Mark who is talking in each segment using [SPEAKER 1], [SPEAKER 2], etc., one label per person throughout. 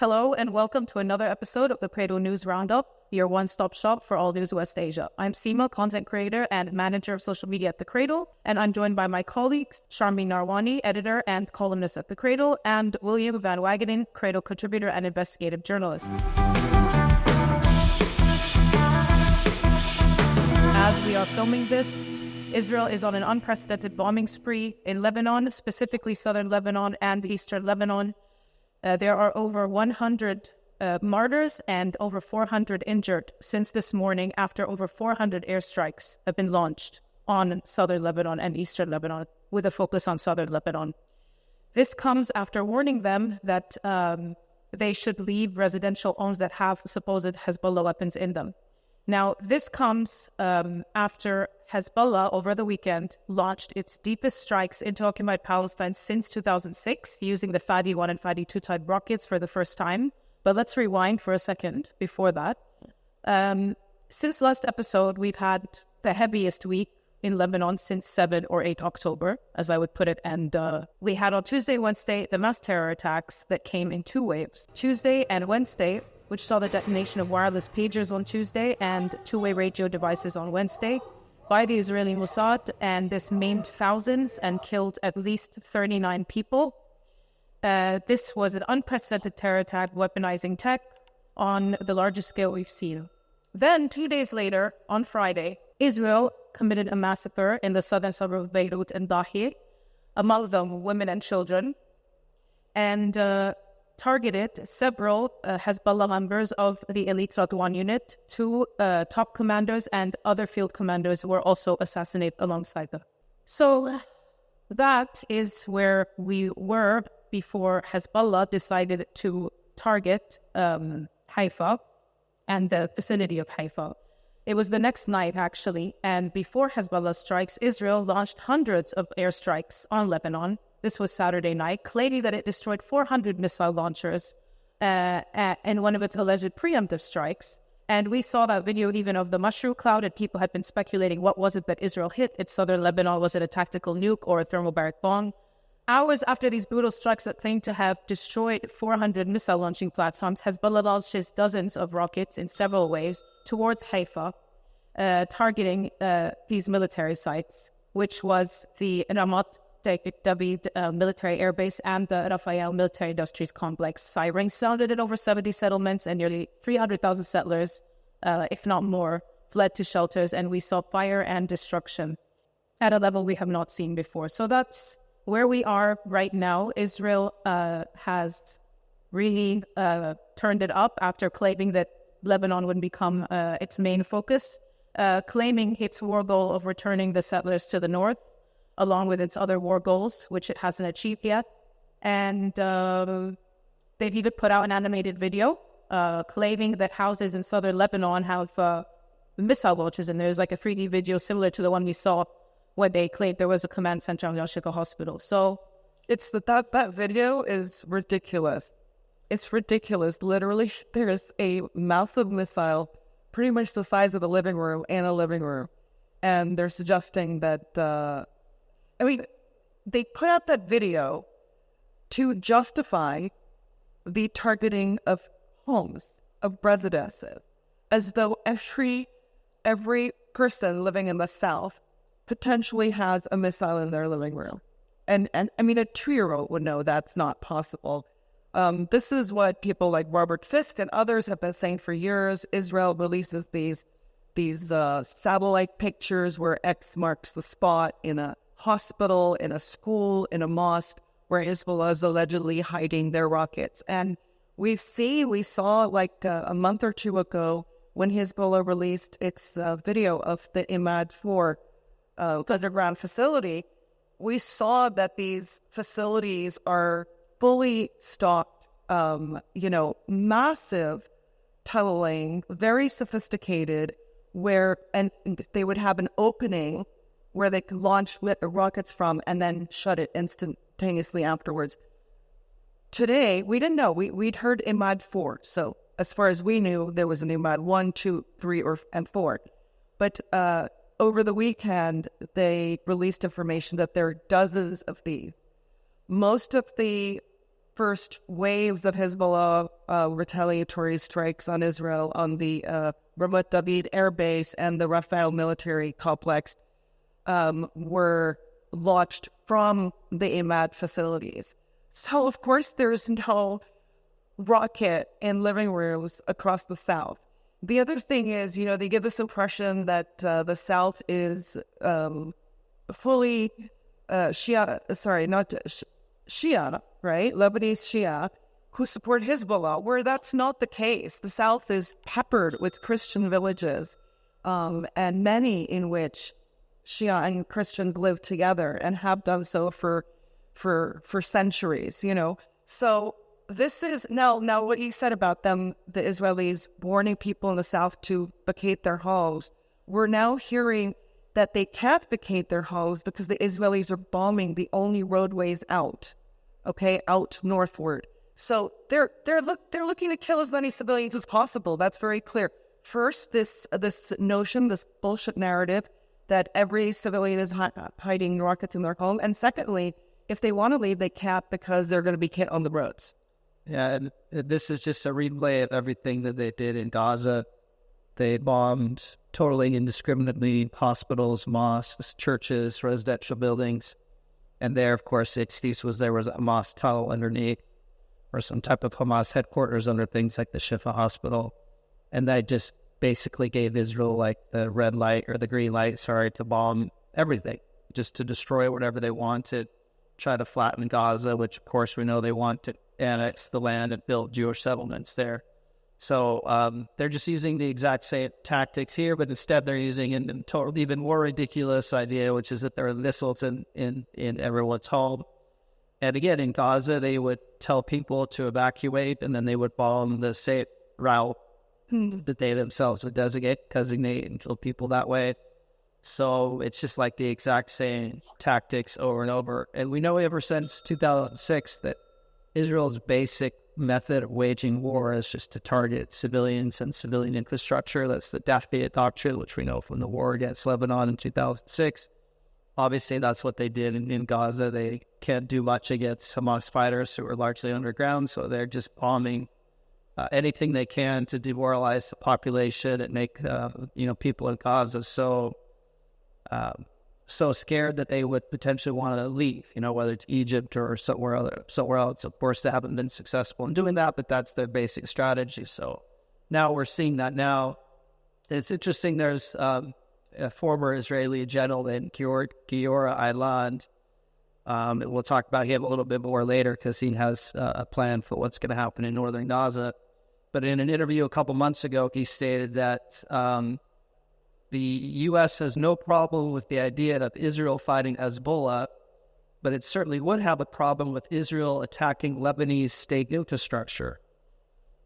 [SPEAKER 1] Hello and welcome to another episode of the Cradle News Roundup, your one-stop shop for all news West Asia. I'm Seema, content creator and manager of social media at The Cradle, and I'm joined by my colleagues, Sharmeen Narwani, editor and columnist at The Cradle, and William Van Wagenen, Cradle contributor and investigative journalist. As we are filming this, Israel is on an unprecedented bombing spree in Lebanon, specifically southern Lebanon and eastern Lebanon. There are over 100 martyrs and over 400 injured since this morning after over 400 airstrikes have been launched on southern Lebanon and eastern Lebanon, with a focus on southern Lebanon. This comes after warning them that they should leave residential homes that have supposed Hezbollah weapons in them. Now, this comes after Hezbollah, over the weekend, launched its deepest strikes into occupied Palestine since 2006, using the Fadi 1 and Fadi 2 type rockets for the first time. But let's rewind for a second before that. Since last episode, we've had the heaviest week in Lebanon since 7 or 8 October, as I would put it. And we had on Tuesday and Wednesday the mass terror attacks that came in two waves. Tuesday and Wednesday, which saw the detonation of wireless pagers on Tuesday and two-way radio devices on Wednesday by the Israeli Mossad, and this maimed thousands and killed at least 39 people. This was an unprecedented terror attack, weaponizing tech on the largest scale we've seen. Then, 2 days later, on Friday, Israel committed a massacre in the southern suburb of Beirut and Dahi, among them women and children, and targeted several Hezbollah members of the elite Radwan unit. Two top commanders and other field commanders were also assassinated alongside them. So that is where we were before Hezbollah decided to target Haifa and the vicinity of Haifa. It was the next night, actually, and before Hezbollah strikes, Israel launched hundreds of airstrikes on Lebanon. This was Saturday night, claiming that it destroyed 400 missile launchers in one of its alleged preemptive strikes. And we saw that video even of the mushroom cloud, and people had been speculating what was it that Israel hit in southern Lebanon. Was it a tactical nuke or a thermobaric bomb? Hours after these brutal strikes that claimed to have destroyed 400 missile launching platforms, Hezbollah launches dozens of rockets in several waves towards Haifa, targeting these military sites, which was the Ramat David military airbase and the Rafael military industries complex. Sirens sounded in over 70 settlements, and nearly 300,000 settlers, if not more, fled to shelters, and we saw fire and destruction at a level we have not seen before. So that's where we are right now. Israel has really turned it up after claiming that Lebanon would become its main focus, claiming its war goal of returning the settlers to the north, along with its other war goals, which it hasn't achieved yet. And they've even put out an animated video claiming that houses in southern Lebanon have missile launchers, and there's like a 3D video similar to the one we saw when they claimed there was a command center on Al-Shifa hospital. So
[SPEAKER 2] it's that video is ridiculous. It's ridiculous. Literally, there's a massive missile, pretty much the size of a living room and a living room. And they're suggesting that they put out that video to justify the targeting of homes, of residences, as though every person living in the South potentially has a missile in their living room. And a 2-year-old would know that's not possible. This is what people like Robert Fisk and others have been saying for years. Israel releases these satellite pictures where X marks the spot in a hospital, in a school, in a mosque, where Hezbollah is allegedly hiding their rockets. And we saw like a month or two ago when Hezbollah released its video of the Imad 4 underground facility, we saw that these facilities are fully stocked, massive tunneling, very sophisticated, and they would have an opening where they could launch rockets from and then shut it instantaneously afterwards. Today, we didn't know. We'd heard Imad 4. So as far as we knew, there was an Imad 1, 2, 3, and 4. But over the weekend, they released information that there are dozens of these. Most of the first waves of Hezbollah retaliatory strikes on Israel on the Ramat David Air Base and the Rafale military complex were launched from the Emad facilities. So, of course, there's no rocket in living rooms across the South. The other thing is, they give this impression that the South is fully Shia, right? Lebanese Shia, who support Hezbollah, where that's not the case. The South is peppered with Christian villages, and many in which Shia and Christians live together and have done so for centuries, So this is now what you said about them, the Israelis warning people in the South to vacate their homes. We're now hearing that they can't vacate their homes because the Israelis are bombing the only roadways out northward. So they're looking to kill as many civilians as possible. That's very clear. First, this notion, this bullshit narrative that every civilian is hiding rockets in their home, and secondly, if they want to leave, they can't because they're going to be hit on the roads.
[SPEAKER 3] Yeah, and this is just a replay of everything that they did in Gaza. They bombed totally indiscriminately hospitals, mosques, churches, residential buildings. And there, of course, the excuse was there was a Hamas tunnel underneath or some type of Hamas headquarters under things like the Shifa hospital. And that just basically gave Israel like the red light or the green light, to bomb everything, just to destroy whatever they wanted, try to flatten Gaza, which, of course, we know they want to annex the land and build Jewish settlements there. So they're just using the exact same tactics here, but instead they're using an even more ridiculous idea, which is that there are missiles in everyone's home. And again, in Gaza, they would tell people to evacuate, and then they would bomb the safe route that they themselves would designate and kill people that way. So it's just like the exact same tactics over and over. And we know ever since 2006 that Israel's basic method of waging war is just to target civilians and civilian infrastructure. That's the Dafiya Doctrine, which we know from the war against Lebanon in 2006. Obviously, that's what they did in Gaza. They can't do much against Hamas fighters who are largely underground, so they're just bombing anything they can to demoralize the population and make people in Gaza so scared that they would potentially want to leave, whether it's Egypt or somewhere else. Of course, they haven't been successful in doing that, but that's their basic strategy. So now we're seeing that now. It's interesting. There's a former Israeli general named Giora Eiland. And we'll talk about him a little bit more later because he has a plan for what's going to happen in northern Gaza. But in an interview a couple months ago, he stated that the U.S. has no problem with the idea of Israel fighting Hezbollah, but it certainly would have a problem with Israel attacking Lebanese state infrastructure.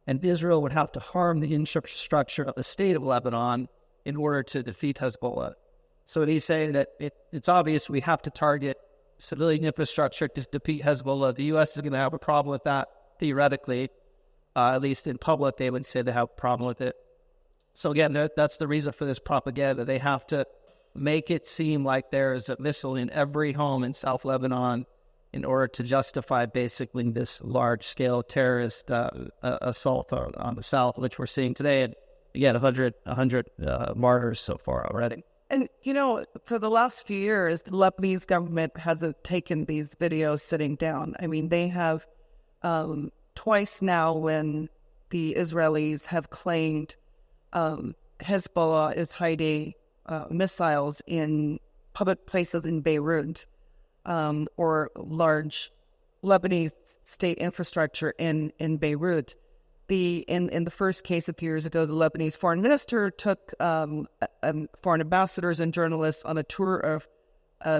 [SPEAKER 3] And Israel would have to harm the infrastructure of the state of Lebanon in order to defeat Hezbollah. So he's saying that it's obvious we have to target civilian infrastructure to defeat Hezbollah. The U.S. is going to have a problem with that, theoretically. At least in public, they would say they have a problem with it. So again, that's the reason for this propaganda. They have to make it seem like there's a missile in every home in South Lebanon in order to justify basically this large-scale terrorist assault on the South, which we're seeing today. And again, 100 martyrs so far already.
[SPEAKER 2] And, for the last few years, the Lebanese government hasn't taken these videos sitting down. I mean, they have twice now when the Israelis have claimed Hezbollah is hiding missiles in public places in Beirut or large Lebanese state infrastructure in Beirut. In the first case a few years ago, the Lebanese foreign minister took foreign ambassadors and journalists on a tour of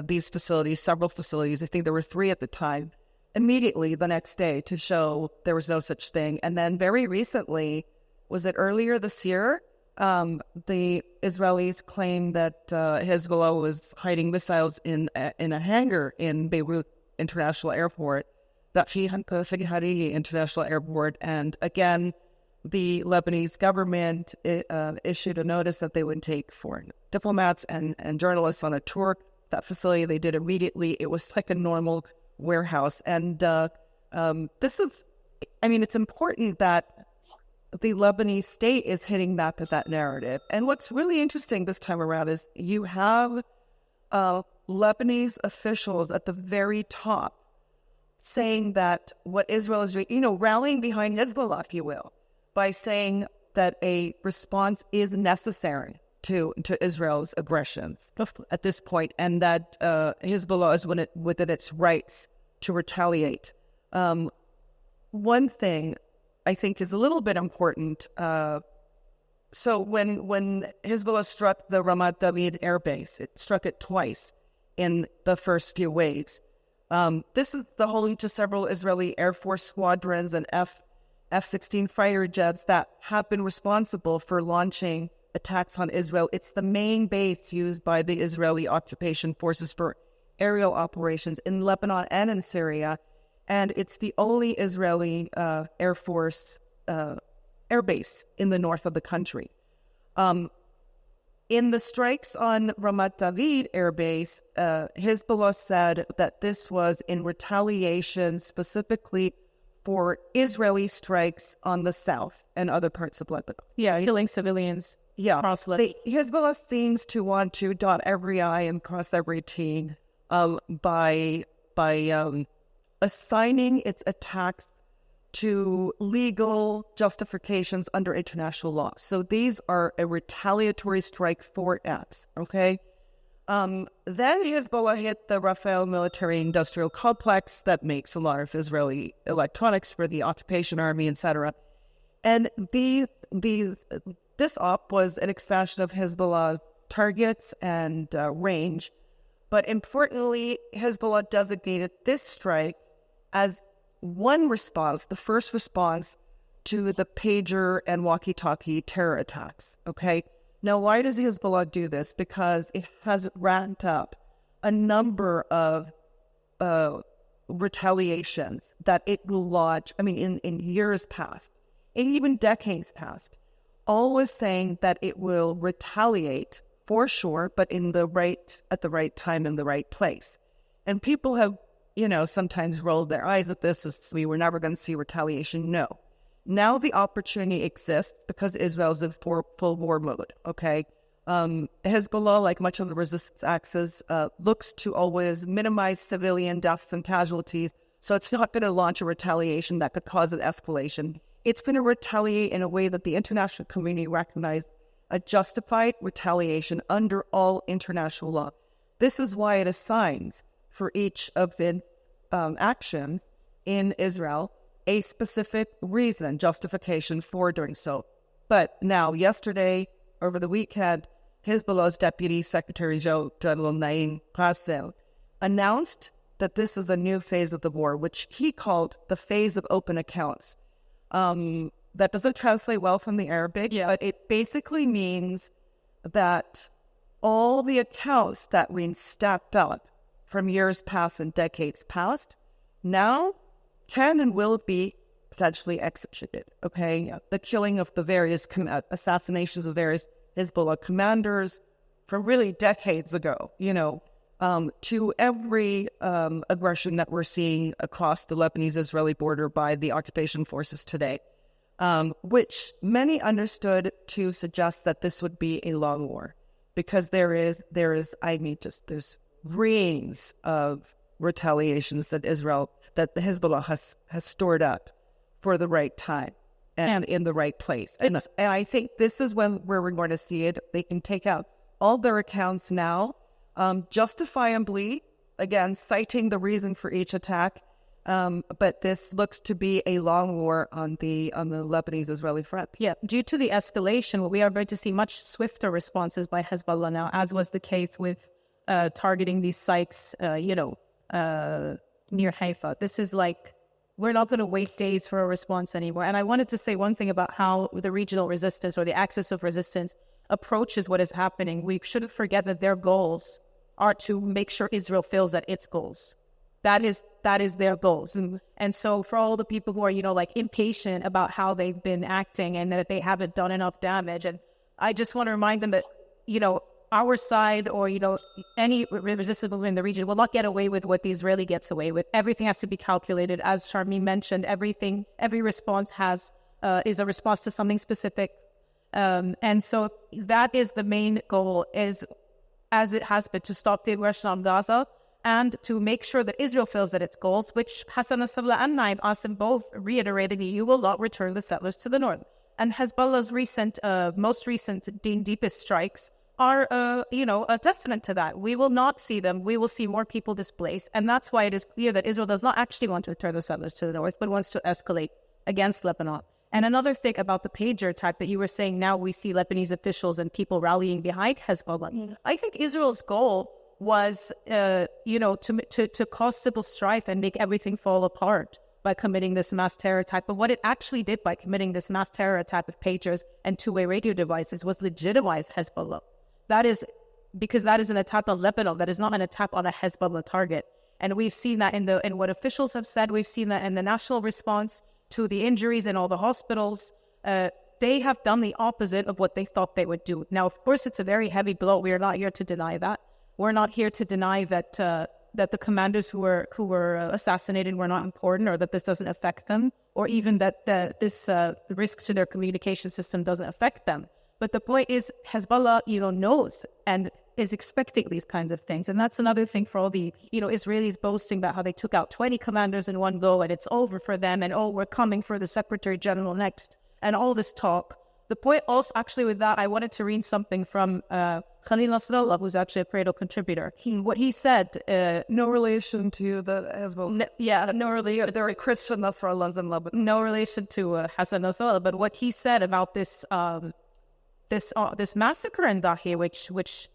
[SPEAKER 2] these facilities, several facilities. I think there were 3 at the time, immediately the next day to show there was no such thing. And then very recently, was it earlier this year, the Israelis claimed that Hezbollah was hiding missiles in a hangar in Beirut International Airport, Hariri International Airport. And again, the Lebanese government issued a notice that they would take foreign diplomats and journalists on a tour. That facility they did immediately. It was like a normal warehouse. And It's important that the Lebanese state is hitting back at that narrative. And what's really interesting this time around is you have Lebanese officials at the very top saying that what Israel is doing, rallying behind Hezbollah, if you will, by saying that a response is necessary to Israel's aggressions at this point, and that Hezbollah is within its rights to retaliate. One thing I think is a little bit important. So when Hezbollah struck the Ramat David air base, it struck it twice in the first few waves. This is the home to several Israeli Air Force squadrons and F-16 fighter jets that have been responsible for launching attacks on Israel. It's the main base used by the Israeli occupation forces for aerial operations in Lebanon and in Syria. And it's the only Israeli Air Force air base in the north of the country. In the strikes on Ramat David air base, Hezbollah said that this was in retaliation specifically for Israeli strikes on the south and other parts of Lebanon.
[SPEAKER 1] Yeah, killing civilians.
[SPEAKER 2] Yeah,
[SPEAKER 1] across Lebanon.
[SPEAKER 2] Hezbollah seems to want to dot every I and cross every T by assigning its attacks to legal justifications under international law. So these are a retaliatory strike for acts, okay? Then Hezbollah hit the Rafael military-industrial complex that makes a lot of Israeli electronics for the occupation army, etc. And this op was an expansion of Hezbollah's targets and range. But importantly, Hezbollah designated this strike as one response, the first response to the pager and walkie-talkie terror attacks, okay? Now, why does Hezbollah do this? Because it has ramped up a number of retaliations that it will launch, in years past, and even decades past, always saying that it will retaliate for sure, but at the right time in the right place. And people have, sometimes rolled their eyes at this as we were never going to see retaliation. No. Now the opportunity exists because Israel's in full war mode, okay? Hezbollah, like much of the resistance axis, looks to always minimize civilian deaths and casualties, so it's not going to launch a retaliation that could cause an escalation. It's going to retaliate in a way that the international community recognizes a justified retaliation under all international law. This is why it assigns for each of its actions in Israel a specific reason, justification for doing so. But now, yesterday, over the weekend, Hezbollah's Deputy Secretary General Naim Qassem announced that this is a new phase of the war, which he called the phase of open accounts. That doesn't translate well from the Arabic, but it basically means that all the accounts that we stacked up from years past and decades past now can and will be potentially executed, okay? Yeah. The killing of the various assassinations of various Hezbollah commanders from really decades ago, to every aggression that we're seeing across the Lebanese-Israeli border by the occupation forces today, which many understood to suggest that this would be a long war, because there's reams of retaliations that the Hezbollah has stored up for the right time and in the right place. And I think this is where we're going to see it. They can take out all their accounts now, justifiably, again, citing the reason for each attack. But this looks to be a long war on the Lebanese-Israeli front.
[SPEAKER 1] Yeah, due to the escalation, we are going to see much swifter responses by Hezbollah now, as was the case with targeting these sites, near Haifa. This is like, we're not going to wait days for a response anymore. And I wanted to say one thing about how the regional resistance or the axis of resistance approaches what is happening. We shouldn't forget that their goals are to make sure Israel fails at its goals. That is their goals. And so for all the people who are, impatient about how they've been acting and that they haven't done enough damage, and I just want to remind them that, our side or, any resistance movement in the region will not get away with what the Israeli gets away with. Everything has to be calculated. As Sharmi mentioned, every response is a response to something specific. And so that is the main goal, is, as it has been, to stop the aggression on Gaza and to make sure that Israel feels that its goals, which Hassan Nasrallah and Naim Qassem both reiterated, you will not return the settlers to the north. And Hezbollah's most recent deepest strikes are, a testament to that. We will not see them. We will see more people displaced. And that's why it is clear that Israel does not actually want to return the settlers to the north, but wants to escalate against Lebanon. And another thing about the pager attack that you were saying, now we see Lebanese officials and people rallying behind Hezbollah. I think Israel's goal was, to cause civil strife and make everything fall apart by committing this mass terror attack. But what it actually did by committing this mass terror attack with pagers and two-way radio devices was legitimize Hezbollah. That is because that is an attack on Lebanon. That is not an attack on a Hezbollah target. And we've seen that in what officials have said. We've seen that in the national response to the injuries in all the hospitals. They have done the opposite of what they thought they would do. Now, of course, it's a very heavy blow. We are not here to deny that. We're not here to deny that the commanders who were assassinated were not important, or that this doesn't affect them, or even that this risk to their communication system doesn't affect them. But the point is, Hezbollah, knows and is expecting these kinds of things. And that's another thing for all the, Israelis boasting about how they took out 20 commanders in one go and it's over for them. And, we're coming for the Secretary General next. And all this talk. The point also, actually, with that, I wanted to read something from Khalil Nasrallah, who's actually a Cradle contributor. What he said...
[SPEAKER 2] no relation to the Hezbollah.
[SPEAKER 1] No relation.
[SPEAKER 2] There are Christian Nasrallahs in Lebanon.
[SPEAKER 1] No relation to Hassan Nasrallah. But what he said about this massacre in Dahi, which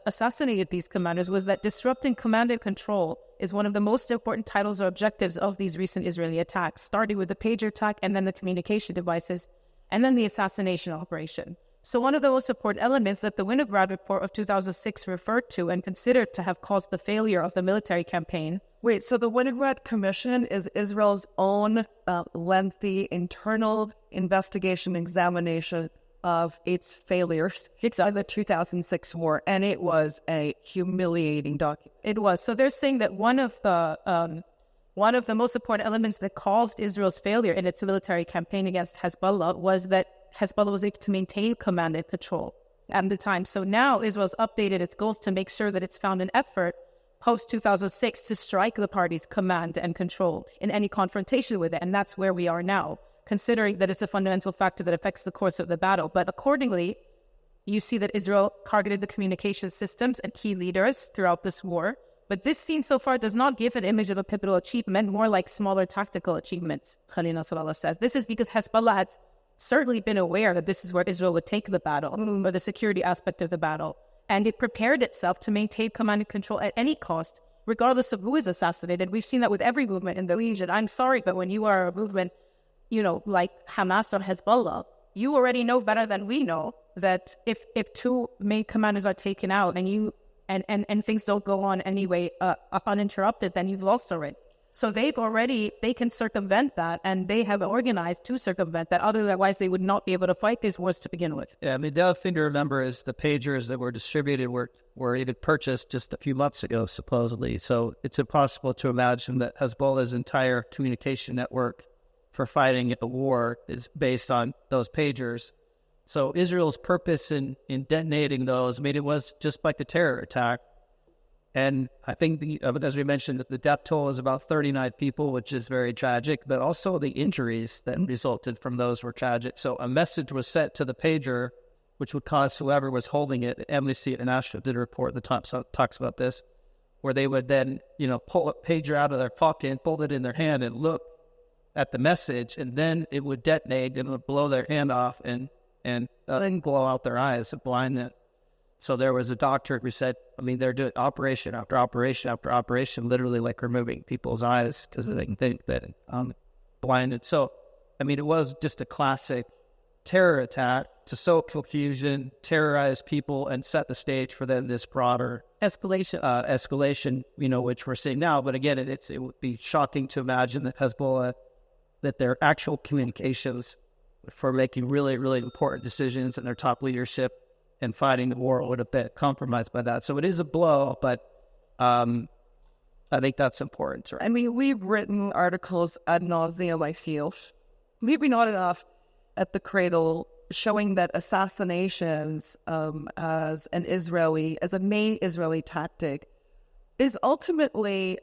[SPEAKER 1] assassinated these commanders, was that disrupting command and control is one of the most important titles or objectives of these recent Israeli attacks, starting with the pager attack and then the communication devices, and then the assassination operation. So one of the most important elements that the Winograd report of 2006 referred to and considered to have caused the failure of the military campaign.
[SPEAKER 2] Wait, so the Winograd Commission is Israel's own lengthy internal investigation examination of its failures in the 2006 war, and it was a humiliating document.
[SPEAKER 1] It was. So they're saying that one of the most important elements that caused Israel's failure in its military campaign against Hezbollah was that Hezbollah was able to maintain command and control at the time. So now Israel's updated its goals to make sure that it's found an effort post-2006 to strike the party's command and control in any confrontation with it. And that's where we are now, considering that it's a fundamental factor that affects the course of the battle. But accordingly, you see that Israel targeted the communication systems and key leaders throughout this war. But this scene so far does not give an image of a pivotal achievement, more like smaller tactical achievements, Khalil Nasrallah says. This is because Hezbollah has certainly been aware that this is where Israel would take the battle, or the security aspect of the battle. And it prepared itself to maintain command and control at any cost, regardless of who is assassinated. We've seen that with every movement in the region. I'm sorry, but when you are a movement, like Hamas or Hezbollah, you already know better than we know that if two main commanders are taken out and things don't go on anyway uninterrupted, then you've lost already. So they can circumvent that, and they have organized to circumvent that. Otherwise, they would not be able to fight these wars to begin with.
[SPEAKER 3] Yeah, the other thing to remember is the pagers that were distributed were even purchased just a few months ago, supposedly. So it's impossible to imagine that Hezbollah's entire communication network for fighting a war is based on those pagers. So Israel's purpose in detonating those, it was just like the terror attack. And I think, as we mentioned, the death toll is about 39 people, which is very tragic, but also the injuries that resulted from those were tragic. So a message was sent to the pager, which would cause whoever was holding it. Amnesty International did a report that talks about this, where they would then, pull a pager out of their pocket, hold it in their hand, and look at the message, and then it would detonate and it would blow their hand off and then blow out their eyes and blind them. So there was a doctor who said, they're doing operation after operation after operation, literally like removing people's eyes because they think that blinded. So, it was just a classic terror attack to sow confusion, terrorize people, and set the stage for then this broader escalation, which we're seeing now. But again, it would be shocking to imagine that Hezbollah, that their actual communications for making really, really important decisions and their top leadership and fighting the war would have been compromised by that. So it is a blow, but I think that's important. Right?
[SPEAKER 2] I mean, we've written articles ad nauseum, I feel, maybe not enough, at the Cradle, showing that assassinations as a main Israeli tactic is ultimately,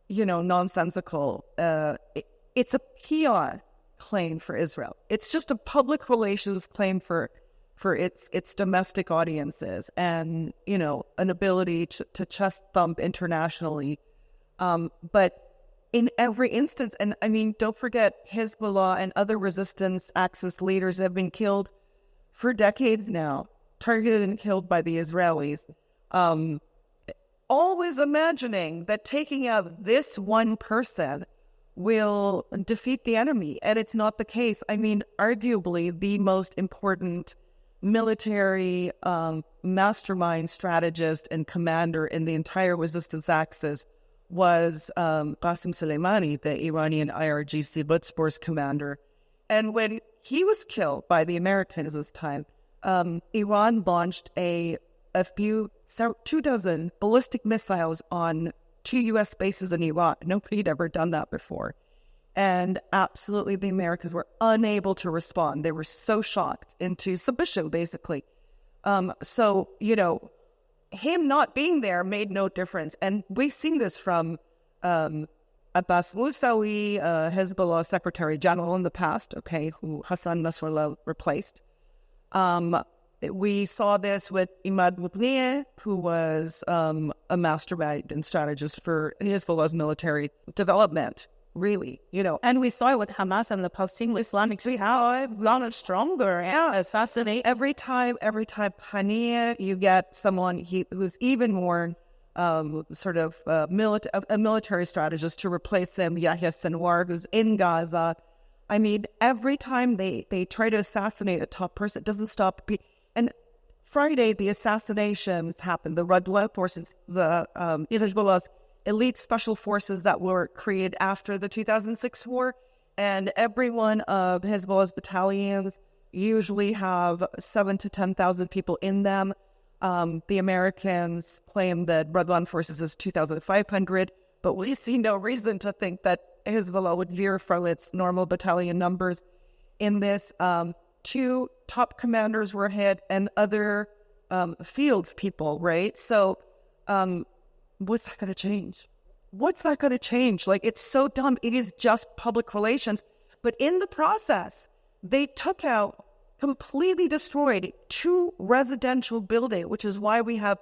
[SPEAKER 2] nonsensical. It's a PR claim for Israel. It's just a public relations claim for its domestic audiences and, an ability to chest thump internationally. But in every instance, and I mean, don't forget, Hezbollah and other resistance axis leaders have been killed for decades now, targeted and killed by the Israelis. Always imagining that taking out this one person will defeat the enemy. And it's not the case. I mean, arguably the most important military mastermind, strategist, and commander in the entire resistance axis was Qasem Soleimani, the Iranian IRGC Quds commander. And when he was killed by the Americans this time, Iran launched two dozen ballistic missiles on 2 U.S. bases in Iraq. Nobody had ever done that before. And absolutely, the Americans were unable to respond. They were so shocked into submission, basically. So, him not being there made no difference. And we've seen this from Abbas Musawi, Hezbollah Secretary General in the past, who Hassan Nasrallah replaced. We saw this with Imad Mughniyeh, who was a mastermind and strategist for Hezbollah's military development, really,
[SPEAKER 1] And we saw it with Hamas and the Palestinian Islamic State, how I've gone stronger and assassinate.
[SPEAKER 2] Every time, Haniyeh, you get someone who's even more a military strategist to replace him, Yahya Sinwar, who's in Gaza. I mean, every time they try to assassinate a top person, it doesn't stop. And Friday, the assassinations happened. The Radwan forces, the Hezbollah's elite special forces that were created after the 2006 war, and every one of Hezbollah's battalions usually have 7,000 to 10,000 people in them. The Americans claim that Radwan forces is 2,500, but we see no reason to think that Hezbollah would veer from its normal battalion numbers in this. 2 top commanders were hit and other field people, right? So what's that going to change? What's that going to change? Like, it's so dumb. It is just public relations. But in the process, they took out, completely destroyed 2 residential buildings, which is why we have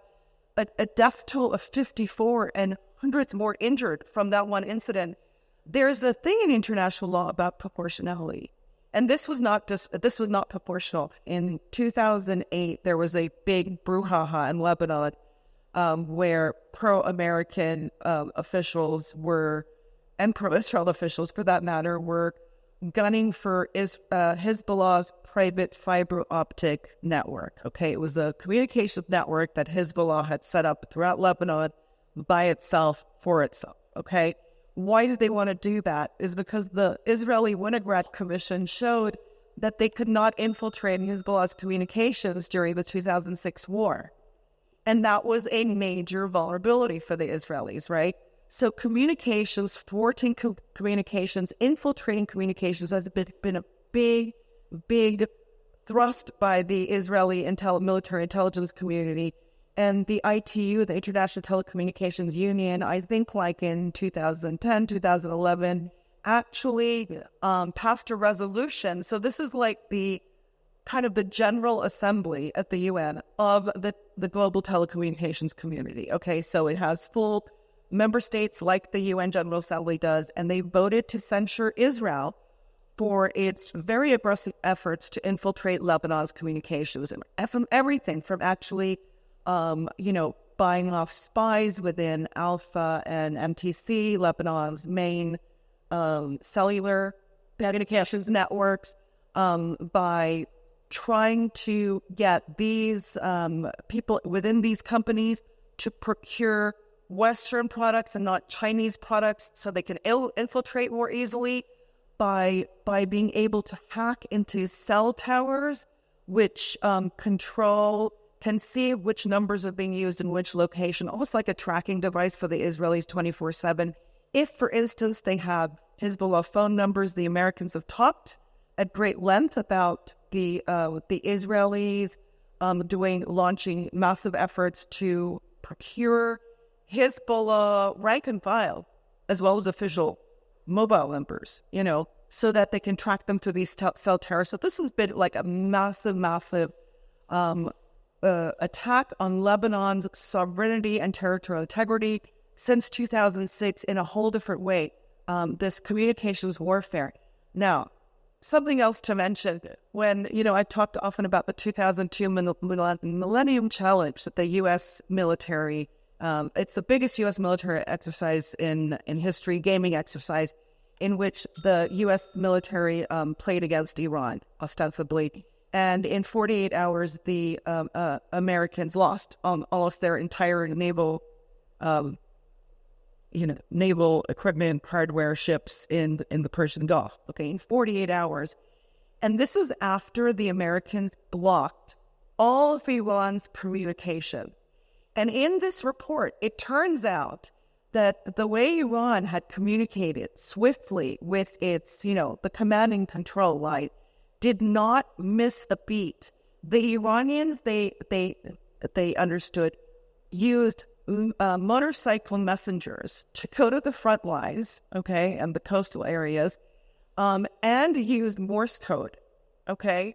[SPEAKER 2] a death toll of 54 and hundreds more injured from that one incident. There's a thing in international law about proportionality. And this was not proportional. In 2008, there was a big brouhaha in Lebanon where pro-American officials and pro-Israel officials, for that matter, were gunning for Hezbollah's private fiber optic network. It was a communications network that Hezbollah had set up throughout Lebanon by itself, for itself. Why did they want to do that? Is because the Israeli Winograd Commission showed that they could not infiltrate Hezbollah's communications during the 2006 war. And that was a major vulnerability for the Israelis, right? So communications, thwarting communications, infiltrating communications has been a big thrust by the Israeli military intelligence community. And the ITU, the International Telecommunications Union, I think like in 2010, 2011, actually passed a resolution. So this is like the kind of the General Assembly at the UN of the global telecommunications community. So it has full member states like the UN General Assembly does, and they voted to censure Israel for its very aggressive efforts to infiltrate Lebanon's communications, and from everything from actually buying off spies within Alpha and MTC, Lebanon's main cellular communications networks, by trying to get these people within these companies to procure Western products and not Chinese products so they can infiltrate more easily, by being able to hack into cell towers which can see which numbers are being used in which location, almost like a tracking device for the Israelis 24/7. If, for instance, they have Hezbollah phone numbers, the Americans have talked at great length about the Israelis launching massive efforts to procure Hezbollah rank and file, as well as official mobile numbers, so that they can track them through these cell terrorists. So this has been like a massive attack on Lebanon's sovereignty and territorial integrity since 2006 in a whole different way, this communications warfare. Now, something else to mention, when, I talked often about the 2002 Millennium Challenge that the U.S. military, it's the biggest U.S. military exercise in history, gaming exercise, in which the U.S. military played against Iran, ostensibly. And in 48 hours, the Americans lost almost their entire naval equipment, hardware, ships in the Persian Gulf, in 48 hours. And this is after the Americans blocked all of Iran's communication. And in this report, it turns out that the way Iran had communicated swiftly with its, the command and control line, did not miss a beat. The Iranians, they understood, used motorcycle messengers to go to the front lines, and the coastal areas, and used Morse code, and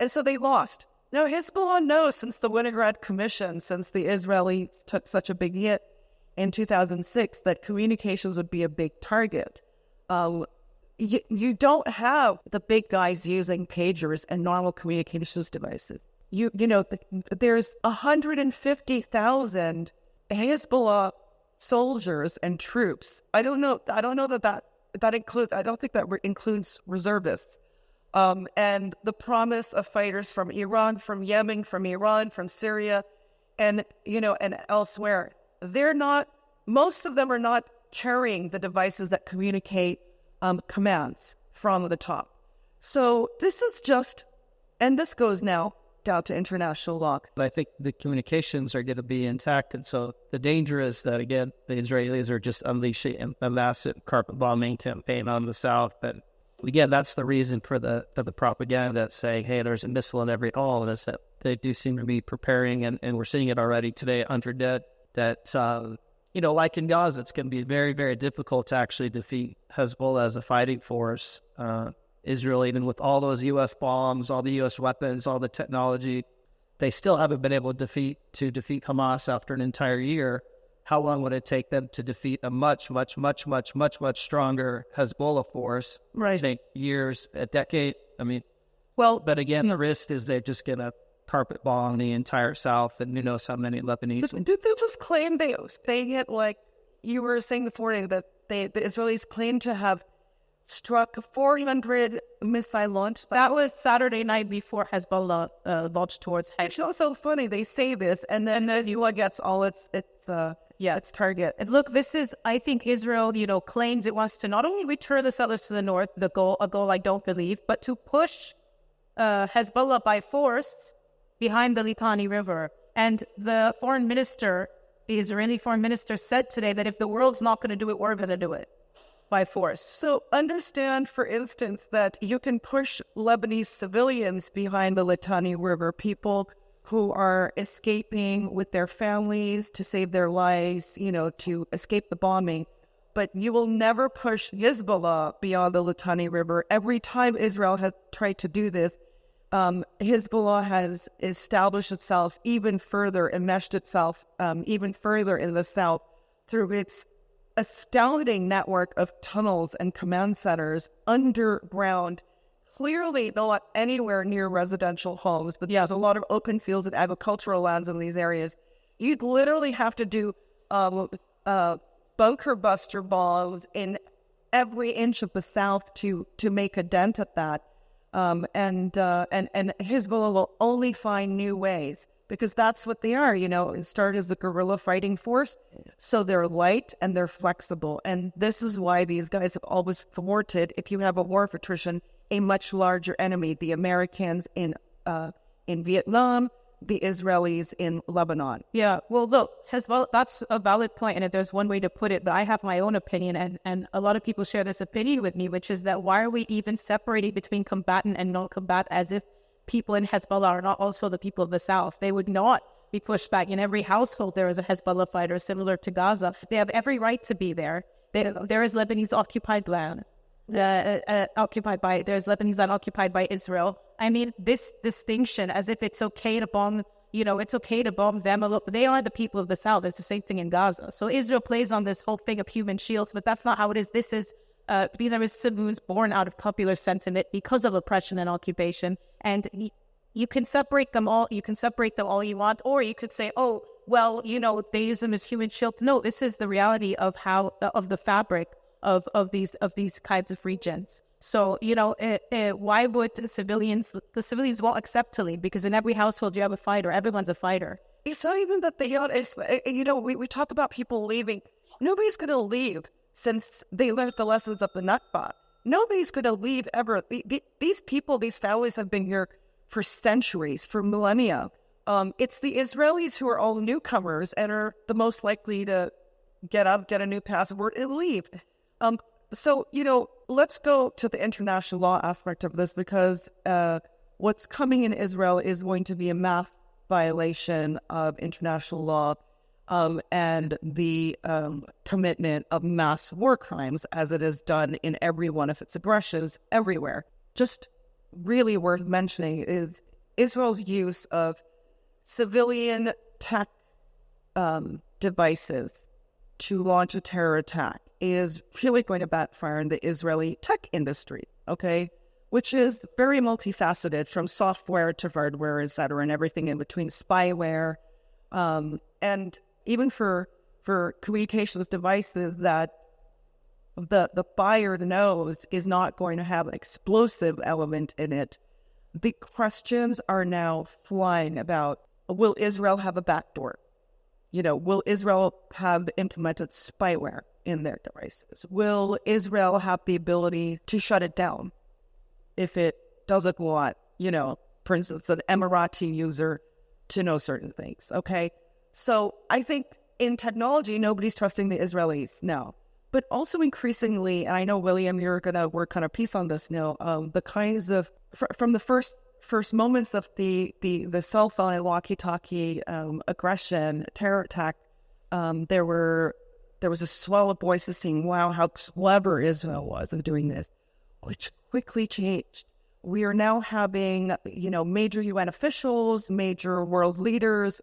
[SPEAKER 2] so they lost. Now, Hezbollah knows, since the Winograd Commission, since the Israelis took such a big hit in 2006, that communications would be a big target. You don't have the big guys using pagers and normal communications devices. There's 150,000 Hezbollah soldiers and troops. I don't know that includes. I don't think that includes reservists. And the promise of fighters from Iran, from Yemen, from Iran, from Syria, and elsewhere. Most of them are not carrying the devices that communicate commands from the top. So this is and this goes now down to international law.
[SPEAKER 3] I think the communications are going to be intact, and so the danger is that, again, the Israelis are just unleashing a massive carpet bombing campaign on the south. And again, that's the reason for the propaganda saying, hey, there's a missile in every hole, and it's that they do seem to be preparing, and we're seeing it already today, 100 dead, that like in Gaza, it's going to be very, very difficult to actually defeat Hezbollah as a fighting force. Israel, even with all those U.S. bombs, all the U.S. weapons, all the technology, they still haven't been able to defeat Hamas after an entire year. How long would it take them to defeat a much, much, much, much, much, much stronger Hezbollah force?
[SPEAKER 1] Right.
[SPEAKER 3] Take years, a decade. But again, the risk is they're just going to carpet bomb the entire South, and who knows how many Lebanese.
[SPEAKER 2] Did they just claim they hit, like you were saying this morning, that the Israelis claim to have struck 400 missile launch?
[SPEAKER 1] That was Saturday night before Hezbollah launched towards Haifa.
[SPEAKER 2] It's also funny, they say this, and then the UN gets all its target.
[SPEAKER 1] And look, this is, I think Israel, claims it wants to not only return the settlers to the north, a goal I don't believe, but to push Hezbollah by force behind the Litani River. And the Israeli foreign minister said today that if the world's not going to do it, we're going to do it by force.
[SPEAKER 2] So understand, for instance, that you can push Lebanese civilians behind the Litani River, people who are escaping with their families to save their lives, to escape the bombing. But you will never push Hezbollah beyond the Litani River. Every time Israel has tried to do this, Hezbollah has established itself even further, enmeshed itself even further in the south through its astounding network of tunnels and command centers underground, clearly not anywhere near residential homes, but there's a lot of open fields and agricultural lands in these areas. You'd literally have to do bunker buster bombs in every inch of the south to make a dent at that. And Hezbollah will only find new ways, because that's what they are, It started as a guerrilla fighting force, so they're light and they're flexible. And this is why these guys have always thwarted, if you have a war of attrition, a much larger enemy. The Americans in in Vietnam, the Israelis in Lebanon.
[SPEAKER 1] Yeah, well, look, Hezbollah, that's a valid point, and there's one way to put it, but I have my own opinion, and a lot of people share this opinion with me, which is that why are we even separating between combatant and non-combatant as if people in Hezbollah are not also the people of the South? They would not be pushed back. In every household, there is a Hezbollah fighter similar to Gaza. They have every right to be there. There is Lebanese occupied land. There's Lebanese land occupied by Israel. I mean, this distinction as if it's okay to bomb, it's okay to bomb them. They are the people of the South. It's the same thing in Gaza. So Israel plays on this whole thing of human shields, but that's not how it is. These are civilians born out of popular sentiment because of oppression and occupation. And you can separate them all. You can separate them all you want, or you could say, oh, well, they use them as human shields. No, this is the reality of the fabric of these kinds of regions. So, why would the civilians won't accept to leave? Because in every household you have a fighter. Everyone's a fighter.
[SPEAKER 2] It's not even that we talk about people leaving. Nobody's going to leave since they learned the lessons of the Nakba. Nobody's going to leave ever. These people, these families have been here for centuries, for millennia. It's the Israelis who are all newcomers and are the most likely to get a new passport and leave. So, let's go to the international law aspect of this, because what's coming in Israel is going to be a mass violation of international law and the commitment of mass war crimes, as it is done in every one of its aggressions everywhere. Just really worth mentioning is Israel's use of civilian tech devices to launch a terror attack is really going to backfire in the Israeli tech industry, okay? Which is very multifaceted, from software to hardware, et cetera, and everything in between, spyware, and even for communications devices that the buyer knows is not going to have an explosive element in it. The questions are now flying about, will Israel have a backdoor? Will Israel have implemented spyware in their devices? Will Israel have the ability to shut it down if it doesn't want, for instance, an Emirati user to know certain things, okay? So I think in technology, nobody's trusting the Israelis now. But also increasingly, and I know, William, you're going to work on a piece on this now, the kinds of, from the first moments of the cell phone and walkie-talkie aggression, terror attack, there was a swell of voices saying, wow, how clever Israel was in doing this, which quickly changed. We are now having, major UN officials, major world leaders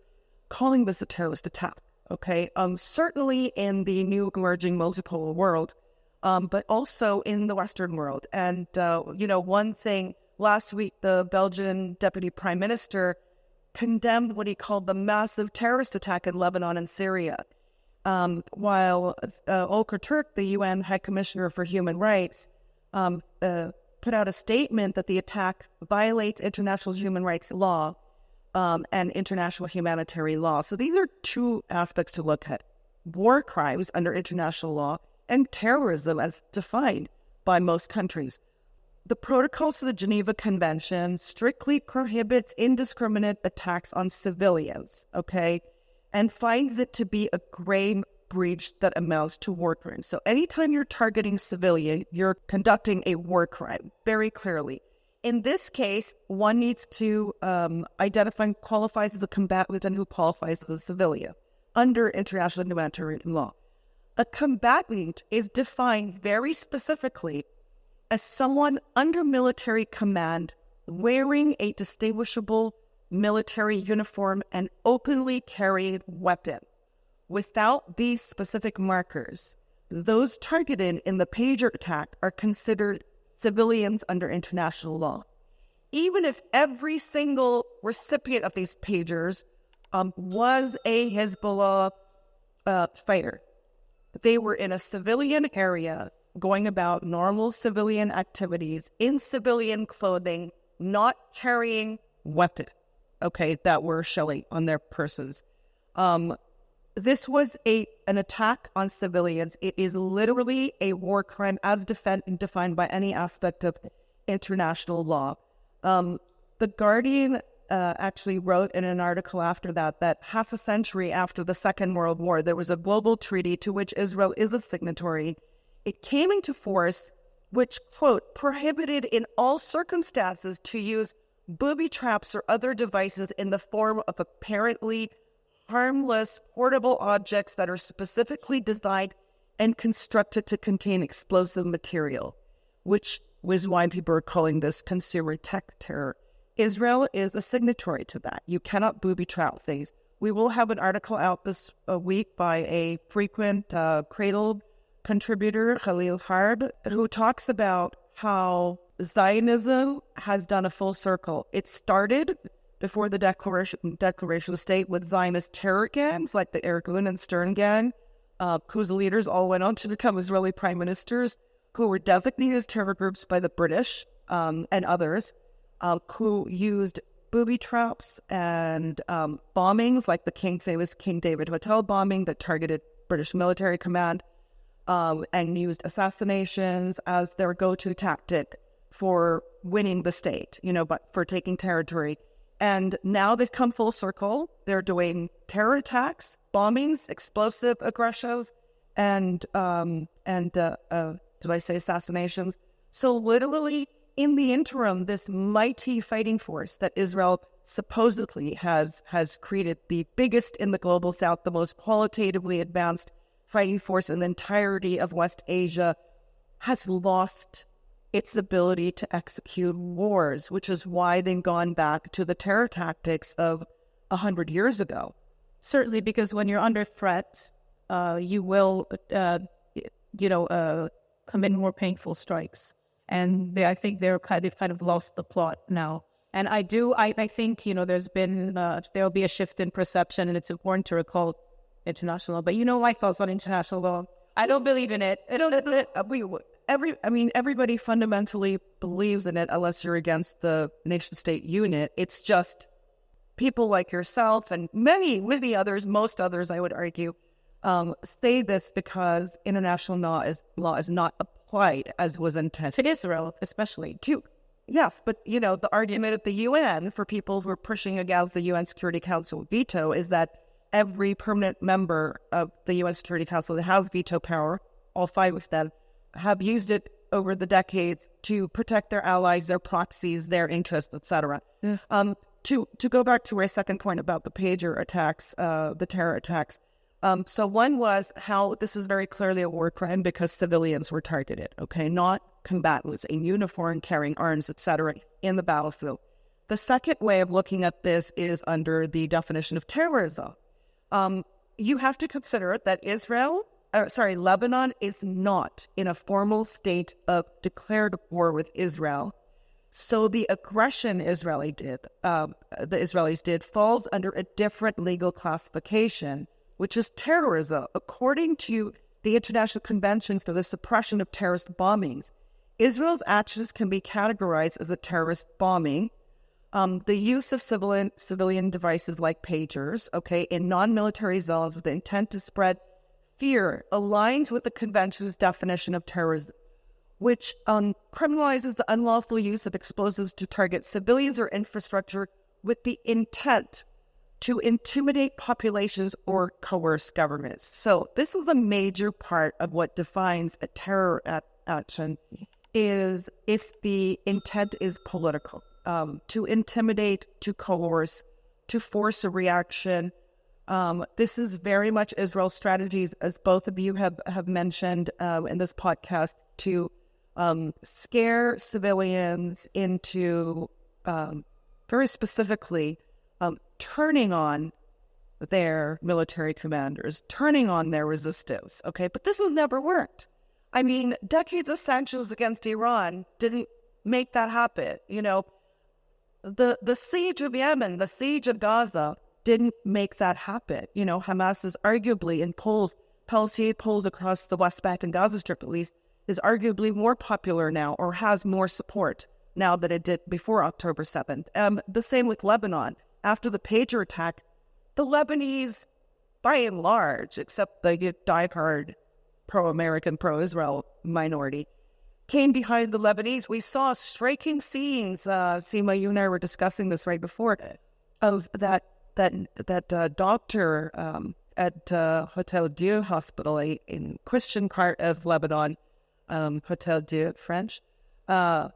[SPEAKER 2] calling this a terrorist attack, okay? Certainly in the new emerging multipolar world, but also in the Western world. And, one thing, last week, the Belgian Deputy Prime Minister condemned what he called the massive terrorist attack in Lebanon and Syria. While Volker Turk, the UN High Commissioner for Human Rights, put out a statement that the attack violates international human rights law and international humanitarian law. So these are two aspects to look at: war crimes under international law and terrorism as defined by most countries. The protocols of the Geneva Convention strictly prohibits indiscriminate attacks on civilians, okay, and finds it to be a grave breach that amounts to war crimes. So anytime you're targeting civilian, you're conducting a war crime, very clearly. In this case, one needs to identify who qualifies as a combatant and who qualifies as a civilian under international humanitarian law. A combatant is defined very specifically as someone under military command wearing a distinguishable military uniform and openly carrying weapons. Without these specific markers, those targeted in the pager attack are considered civilians under international law. Even if every single recipient of these pagers was a Hezbollah fighter, they were in a civilian area going about normal civilian activities in civilian clothing, not carrying weapons, okay, that were showing on their persons. This was an attack on civilians. It is literally a war crime as defined by any aspect of international law. The Guardian actually wrote in an article after that half a century after the Second World War, there was a global treaty to which Israel is a signatory. It came into force, which, quote, prohibited in all circumstances to use booby traps or other devices in the form of apparently harmless portable objects that are specifically designed and constructed to contain explosive material, which was why people are calling this consumer tech terror. Israel is a signatory to that. You cannot booby trap things. We will have an article out this week by a frequent Cradle contributor, Khalil Harb, who talks about how Zionism has done a full circle. It started before the declaration of state with Zionist terror gangs like the Ergun and Stern gang, whose leaders all went on to become Israeli prime ministers, who were designated as terror groups by the British and others, who used booby traps and bombings like the famous King David Hotel bombing that targeted British military command, and used assassinations as their go-to tactic for winning the state, but for taking territory. And now they've come full circle. They're doing terror attacks, bombings, explosive aggressions, and did I say assassinations? So literally, in the interim, this mighty fighting force that Israel supposedly has created, the biggest in the global south, the most qualitatively advanced fighting force in the entirety of West Asia, has lost its ability to execute wars, which is why they've gone back to the terror tactics of 100 years ago.
[SPEAKER 1] Certainly, because when you're under threat, you will, commit more painful strikes. And I think they've kind of lost the plot now. And I think, there's been, there'll be a shift in perception, and it's important to recall international law. But my thoughts on international law. I don't believe in it.
[SPEAKER 2] Everybody fundamentally believes in it unless you're against the nation-state unit. It's just people like yourself and many others, most others, I would argue, say this because international law is not applied as was intended.
[SPEAKER 1] To Israel, especially.
[SPEAKER 2] Yes, but, the argument at the UN for people who are pushing against the UN Security Council veto is that every permanent member of the UN Security Council that has veto power, all five of them, have used it over the decades to protect their allies, their proxies, their interests, etc. Yeah. To go back to my second point about the pager attacks, the terror attacks. So one was how this is very clearly a war crime because civilians were targeted, okay, not combatants in uniform carrying arms, etc., in the battlefield. The second way of looking at this is under the definition of terrorism. You have to consider that Lebanon is not in a formal state of declared war with Israel. So the aggression the Israelis did falls under a different legal classification, which is terrorism. According to the International Convention for the Suppression of Terrorist Bombings, Israel's actions can be categorized as a terrorist bombing. The use of civilian devices like pagers, okay, in non-military zones with the intent to spread fear aligns with the convention's definition of terrorism, which criminalizes the unlawful use of explosives to target civilians or infrastructure with the intent to intimidate populations or coerce governments. So this is a major part of what defines a terror action, is if the intent is political, to intimidate, to coerce, to force a reaction. This is very much Israel's strategies, as both of you have mentioned in this podcast, to scare civilians into very specifically turning on their military commanders, turning on their resistance, okay? But this has never worked. I mean, decades of sanctions against Iran didn't make that happen. The siege of Yemen, the siege of Gaza didn't make that happen. Hamas is arguably in Palestinian polls across the West Bank and Gaza Strip at least, is arguably more popular now or has more support now than it did before October 7th. The same with Lebanon. After the pager attack, the Lebanese, by and large, except the diehard pro-American, pro-Israel minority, came behind the Lebanese. We saw striking scenes. Seema, you and I were discussing this right before, of that doctor at Hotel Dieu Hospital, in Christian part of Lebanon, Hotel Dieu French, that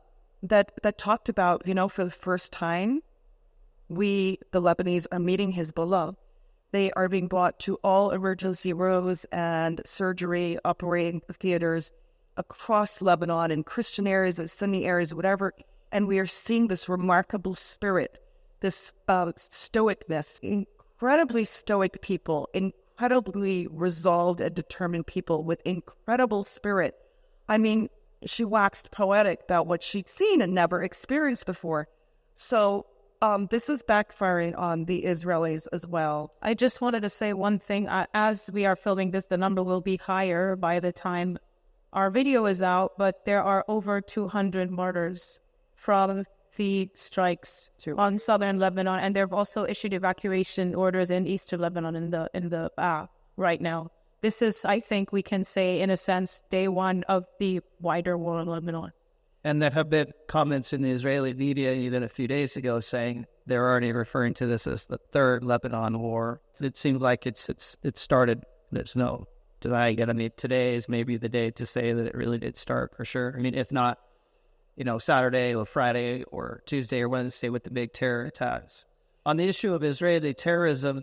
[SPEAKER 2] talked about, for the first time, the Lebanese are meeting Hezbollah. They are being brought to all emergency rooms and surgery operating theaters across Lebanon, in Christian areas and Sunni areas, whatever. And we are seeing this remarkable spirit, this stoicness, incredibly stoic people, incredibly resolved and determined people with incredible spirit. I mean, she waxed poetic about what she'd seen and never experienced before. So this is backfiring on the Israelis as well.
[SPEAKER 1] I just wanted to say one thing. As we are filming this, the number will be higher by the time our video is out, but there are over 200 martyrs from the strikes on southern Lebanon, and they've also issued evacuation orders in eastern Lebanon in the right now. This is, I think we can say, in a sense, day one of the wider war in Lebanon.
[SPEAKER 3] And there have been comments in the Israeli media even a few days ago saying they're already referring to this as the third Lebanon war. It seems like it started. There's no denying it. I mean, today is maybe the day to say that it really did start for sure. I mean, if not, Saturday or Friday or Tuesday or Wednesday with the big terror attacks. On the issue of Israeli terrorism,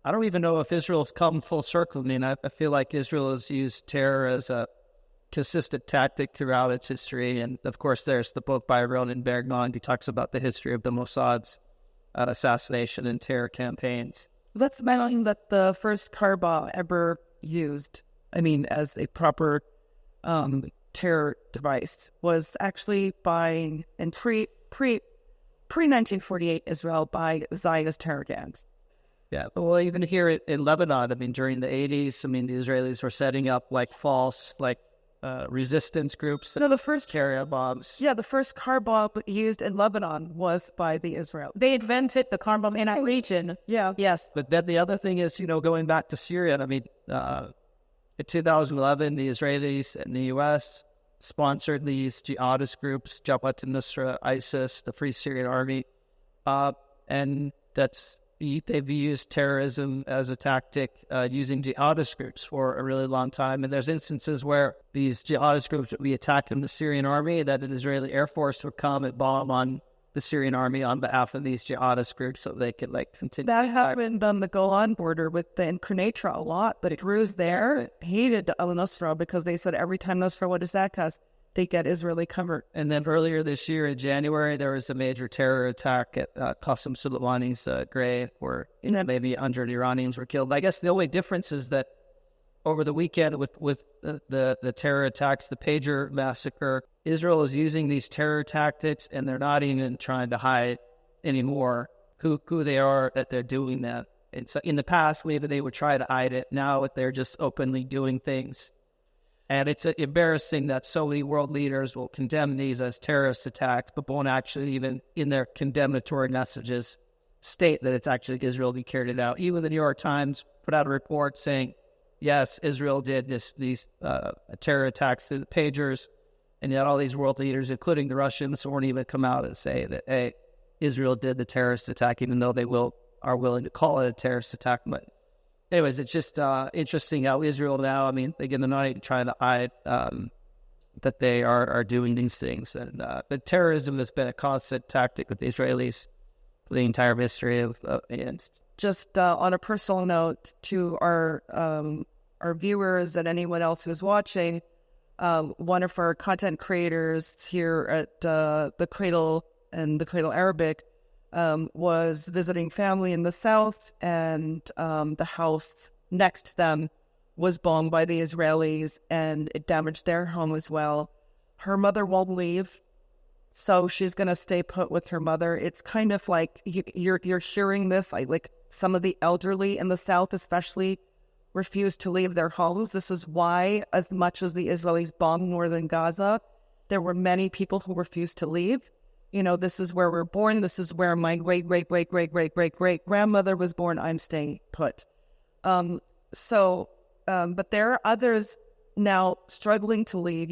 [SPEAKER 3] I don't even know if Israel's come full circle. I mean, I feel like Israel has used terror as a consistent tactic throughout its history. And of course, there's the book by Ronan Bergman who talks about the history of the Mossad's assassination and terror campaigns.
[SPEAKER 2] Let's mention that the first car bomb ever used, as a proper terror device, was actually in pre-1948 Israel by Zionist terror gangs.
[SPEAKER 3] Yeah, well, even here in Lebanon, during the 80s, the Israelis were setting up false, resistance groups.
[SPEAKER 2] No, the first
[SPEAKER 3] carrier bombs.
[SPEAKER 2] Yeah, the first car bomb used in Lebanon was by the Israel.
[SPEAKER 1] They invented the car bomb in that region.
[SPEAKER 2] Yeah.
[SPEAKER 1] Yes.
[SPEAKER 3] But then the other thing is, going back to Syria, in 2011, the Israelis and the U.S. sponsored these jihadist groups, Jabhat al-Nusra, ISIS, the Free Syrian Army, and they've used terrorism as a tactic using jihadist groups for a really long time. And there's instances where these jihadist groups would be attacking the Syrian army, that an Israeli Air Force would come and bomb on the Syrian army on behalf of these jihadist groups so they could continue.
[SPEAKER 2] That happened on the Golan border with the Quneitra a lot. The Druze there hated al-Nusra because they said every time Nusra would attack us, they get Israeli cover.
[SPEAKER 3] And then earlier this year in January, there was a major terror attack at Qasem Soleimani's grave where maybe 100 Iranians were killed. I guess the only difference is that over the weekend with the terror attacks, the pager massacre, Israel is using these terror tactics, and they're not even trying to hide anymore who they are that they're doing that. And so in the past, maybe they would try to hide it. Now they're just openly doing things. And it's embarrassing that so many world leaders will condemn these as terrorist attacks, but won't actually even in their condemnatory messages state that it's actually Israel who carried it out. Even the New York Times put out a report saying, yes, Israel did these terror attacks to the pagers, and yet all these world leaders, including the Russians, won't even come out and say that, hey, Israel did the terrorist attack, even though they are willing to call it a terrorist attack. But anyways, it's just interesting how Israel now, again, they're not even trying to hide that they are doing these things. And but terrorism has been a constant tactic with the Israelis for the entire history of
[SPEAKER 2] Just on a personal note to our viewers and anyone else who's watching, one of our content creators here at the Cradle and the Cradle Arabic was visiting family in the south, and the house next to them was bombed by the Israelis, and it damaged their home as well. Her mother won't leave, so she's going to stay put with her mother. It's kind of like you're hearing this, like some of the elderly in the south especially refuse to leave their homes. This is why, as much as the Israelis bombed northern Gaza, there were many people who refused to leave. This is where we're born. This is where my great-great-great-great-great-great-grandmother was born. I'm staying put. But there are others now struggling to leave,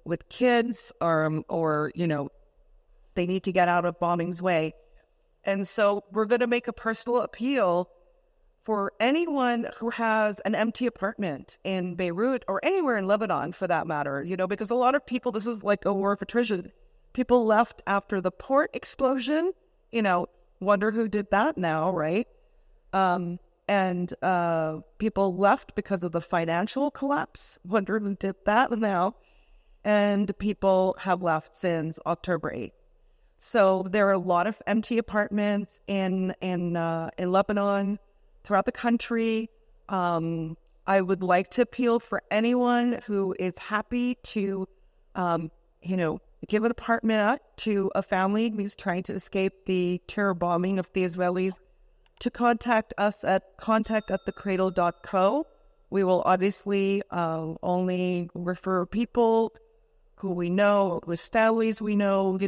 [SPEAKER 2] with kids, or they need to get out of bombing's way. And so we're going to make a personal appeal for anyone who has an empty apartment in Beirut or anywhere in Lebanon, for that matter, because a lot of people, this is like a war of attrition. People left after the port explosion, wonder who did that now, right? And people left because of the financial collapse, wonder who did that now. And people have left since October 8th. So there are a lot of empty apartments in Lebanon, throughout the country. I would like to appeal for anyone who is happy to, give an apartment up to a family who's trying to escape the terror bombing of the Israelis, to contact us at contact@thecradle.co. We will obviously only refer people who we know, whose families we know,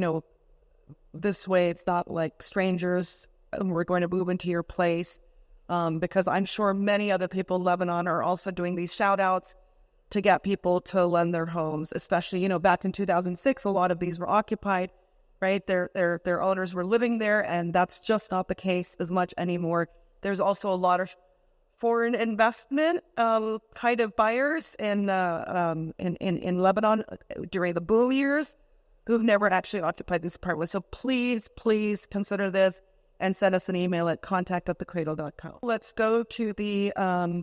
[SPEAKER 2] this way it's not like strangers we're going to move into your place. Because I'm sure many other people in Lebanon are also doing these shout outs to get people to lend their homes, especially, back in 2006, a lot of these were occupied, right? Their owners were living there, and that's just not the case as much anymore. There's also a lot of foreign investment kind of buyers in Lebanon during the boom years who've never actually occupied this apartment. So please consider this and send us an email at contact@thecradle.co. Let's go to the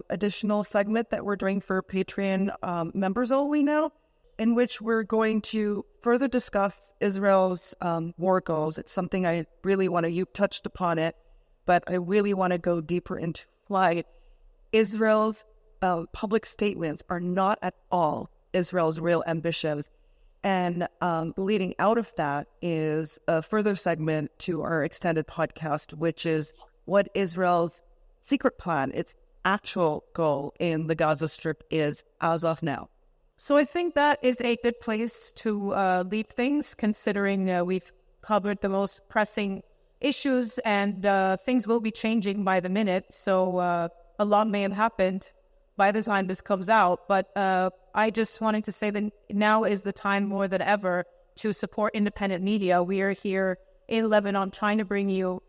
[SPEAKER 2] additional segment that we're doing for Patreon members only now, in which we're going to further discuss Israel's war goals. It's something I really want to, you touched upon it, but I really want to go deeper into why Israel's public statements are not at all Israel's real ambitions. And leading out of that is a further segment to our extended podcast, which is what Israel's secret plan, its actual goal in the Gaza Strip is as of now.
[SPEAKER 1] So I think that is a good place to leave things, considering we've covered the most pressing issues, and things will be changing by the minute. So a lot may have happened by the time this comes out, but I just wanted to say that now is the time more than ever to support independent media. We are here in Lebanon trying to bring you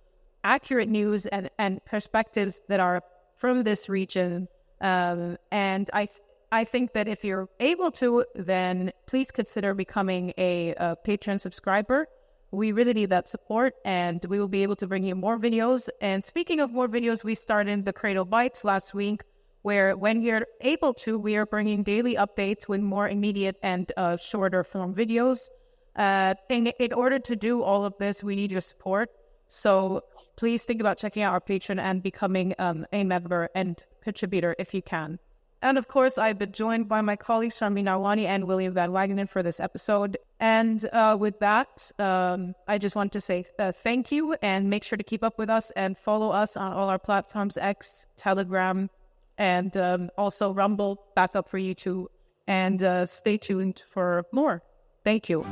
[SPEAKER 1] accurate news and perspectives that are from this region. And I think that if you're able to, then please consider becoming a Patreon subscriber. We really need that support, and we will be able to bring you more videos. And speaking of more videos, we started the Cradle Bites last week, where when we're able to, we are bringing daily updates with more immediate and shorter form videos. In order to do all of this, we need your support. So please think about checking out our Patreon and becoming a member and contributor if you can. And of course, I've been joined by my colleagues Sharmeen Arwani and William Van Wagenen for this episode. And with that, I just want to say thank you, and make sure to keep up with us and follow us on all our platforms, X, Telegram, and also Rumble, back up for YouTube. And stay tuned for more. Thank you.